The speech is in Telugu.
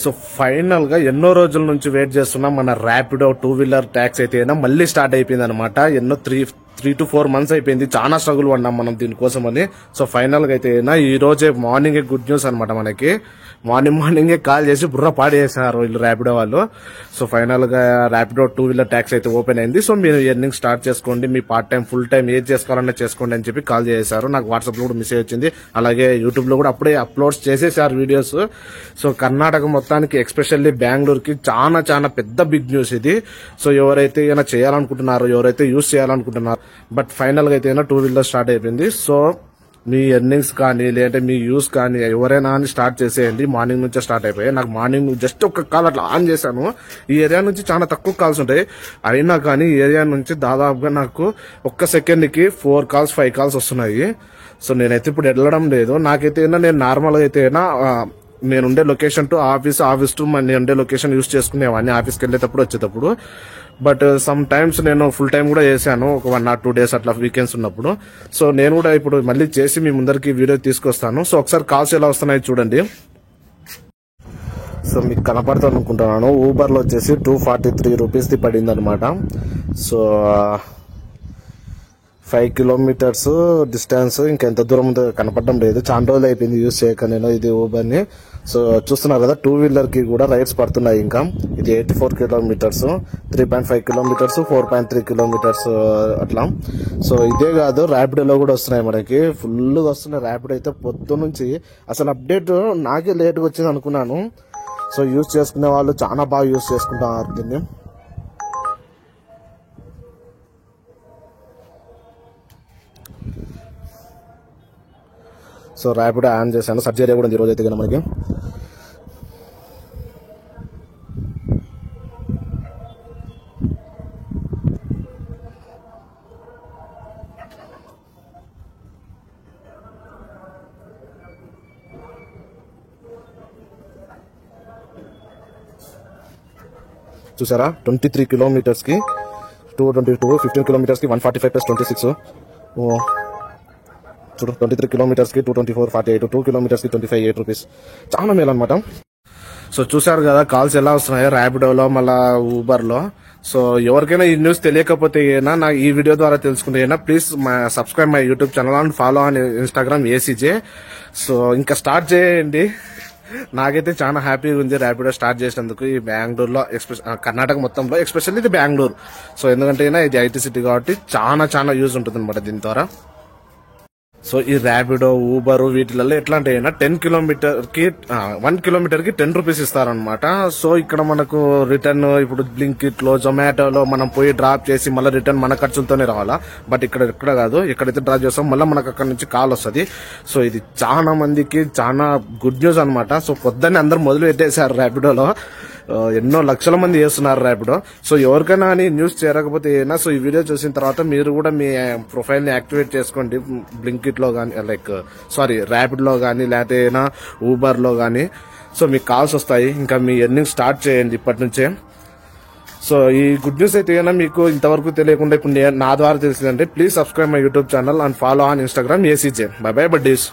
సో ఫైనల్ గా ఎన్నో రోజుల నుంచి వెయిట్ చేస్తున్నాం మన ర్యాపిడో 2-వీలర్ ట్యాక్సీ అయితే మళ్ళీ స్టార్ట్ అయిపోయింది అనమాట. ఎన్నో 3 to 4 months అయిపోయింది. చాలా స్ట్రగుల్ పడ్డాం మనం దీనికోసం అని. సో ఫైనల్ గా అయితే ఈ రోజే మార్నింగ్ గుడ్ న్యూస్ అనమాట. మనకి మార్నింగే కాల్ చేసి బుర్ర పాడు చేశారు వీళ్ళు ర్యాపిడో వాళ్ళు. సో ఫైనల్ గా ర్యాపిడో 2-వీలర్ ట్యాక్సీ అయితే ఓపెన్ అయింది. సో మీరు ఎర్నింగ్ స్టార్ట్ చేసుకోండి, మీ పార్ట్ టైం ఫుల్ టైం ఏది చేసుకోవాలన్నా చేసుకోండి అని చెప్పి కాల్ చేశారు. నాకు వాట్సాప్ లో కూడా మెసేజ్ వచ్చింది. అలాగే యూట్యూబ్ లో కూడా అప్పుడే అప్లోడ్ చేసేసారు వీడియోస్. సో కర్ణాటక మొత్తానికి ఎస్పెషల్లీ బెంగళూరుకి చాలా పెద్ద బిగ్ న్యూస్ ఇది. సో ఎవరైతే ఏమైనా చేయాలనుకుంటున్నారో, ఎవరైతే యూజ్ చేయాలనుకుంటున్నారో, బట్ ఫైనల్ గా అయితే 2-వీలర్ స్టార్ట్ అయిపోయింది. సో మీ ఎర్నింగ్స్ కానీ లేదంటే మీ యూస్ కానీ ఎవరైనా అని స్టార్ట్ చేసేయండి. మార్నింగ్ నుంచే స్టార్ట్ అయిపోయాయి. నాకు మార్నింగ్ జస్ట్ ఒక కాల్ అట్లా ఆన్ చేశాను. ఈ ఏరియా నుంచి చాలా తక్కువ కాల్స్ ఉంటాయి, అయినా కానీ ఈ ఏరియా నుంచి దాదాపుగా నాకు ఒక్క సెకండ్ కి 4 calls 5 calls వస్తున్నాయి. సో నేనైతే ఇప్పుడు వెళ్ళడం లేదు. నాకైతే నేను నార్మల్ గా అయితే నేనుండే లొకేషన్ టు ఆఫీస్ టు నేనుండే లొకేషన్ యూస్ చేసుకునేవాడిని ఆఫీస్కి వెళ్ళేటప్పుడు వచ్చేటప్పుడు. బట్ సమ్ టైమ్స్ నేను ఫుల్ టైం కూడా చేశాను, ఒక 1 or 2 days అట్లా వీకెండ్స్ ఉన్నప్పుడు. సో నేను కూడా ఇప్పుడు మళ్ళీ చేసి మీ ముందరికి వీడియో తీసుకొస్తాను. సో ఒకసారి కాల్స్ ఎలా వస్తున్నాయి చూడండి. సో మీకు కనపడుతుంది అనుకుంటున్నాను. ఊబర్ లో వచ్చేసి 243 rupees పడింది అనమాట. సో 5 kilometers డిస్టెన్స్, ఇంకెంత దూరం ఉందో కనపడడం లేదు. చాలా రోజులు అయిపోయింది యూజ్ చేయక నేను ఇది ఊబర్ ని. సో చూస్తున్నారు కదా 2-వీలర్ కి కూడా రైడ్స్ పడుతున్నాయి. ఇంకా ఇది 84 kilometers, 3.5 kilometers, 4.3 kilometers అట్లా. సో ఇదే కాదు ర్యాపిడోలో కూడా వస్తున్నాయి, మనకి ఫుల్ గా వస్తున్నాయి. ర్యాపిడో అయితే పొద్దు నుంచి అసలు అప్డేట్ నాకే లేట్గా వచ్చింది అనుకున్నాను. సో యూజ్ చేసుకునే వాళ్ళు చాలా బాగా యూజ్ చేసుకుంటున్నారు దీన్ని. సో ర్యాపిడో ఆన్ చేశాను. సర్జరీ కూడా ఉంది ఈరోజు అయితే మనకి. చూసారా 23 kilometers కి 222, 15 kilometers కి 145 + 26. చూడు 23 kilometers కి 224, 48, 2 kilometers కి 25, 8 rupees. చాలా మేలు అనమాట. సో చూసారు కదా కాల్స్ ఎలా వస్తున్నాయో ర్యాపిడోలో మళ్ళా ఊబర్ లో. సో ఎవరికైనా ఈ న్యూస్ తెలియకపోతే నా ఈ వీడియో ద్వారా తెలుసుకుంటే please subscribe my YouTube channel and follow on Instagram ACJ. So ఇంకా స్టార్ట్ చేయండి. నాకైతే చాలా హ్యాపీగా ఉంది ర్యాపిడో స్టార్ట్ చేసినందుకు. ఈ బెంగళూరులో కర్ణాటక మొత్తంలో ఎస్పెషల్లీ ఇది బెంగళూరు. సో ఎందుకంటే ఇది IT సిటీ కాబట్టి చాలా యూజ్ ఉంటుంది అనమాట దీని ద్వారా. సో ఈ ర్యాపిడో ఊబర్ వీటిలలో ఎట్లా అంటే 1 kilometer కి 10 rupees ఇస్తారనమాట. సో ఇక్కడ మనకు రిటర్న్ ఇప్పుడు బ్లింకిట్ లో జొమాటోలో మనం పోయి డ్రాప్ చేసి మళ్ళీ రిటర్న్ మన ఖర్చులతోనే రావాలా. బట్ ఇక్కడ కాదు, ఎక్కడైతే డ్రాప్ చేస్తాం మళ్ళీ మనకు అక్కడ నుంచి కాల్ వస్తుంది. సో ఇది చాలా మందికి చాలా గుడ్ న్యూస్ అనమాట. సో పొద్దున్నే అందరు మొదలు పెట్టేశారు ర్యాపిడోలో. ఎన్నో లక్షల మంది చేస్తున్నారు ర్యాపిడో. సో ఎవరికైనా అని న్యూస్ చేరకపోతే సో ఈ వీడియో చూసిన తర్వాత మీరు కూడా మీ ప్రొఫైల్ ని యాక్టివేట్ చేసుకోండి. బ్లింకిట్ లో కానీ ర్యాపిడ్ లో కానీ లేకపోతే ఊబర్ లో కానీ. సో మీకు కాల్స్ వస్తాయి. ఇంకా మీ ఎర్నింగ్ స్టార్ట్ చేయండి ఇప్పటి నుంచే. సో ఈ గుడ్ న్యూస్ అయితే మీకు ఇంతవరకు తెలియకుండా ఇప్పుడు నా ద్వారా తెలిసిందంటే please subscribe my YouTube channel and follow on Instagram ACJ. By buddies.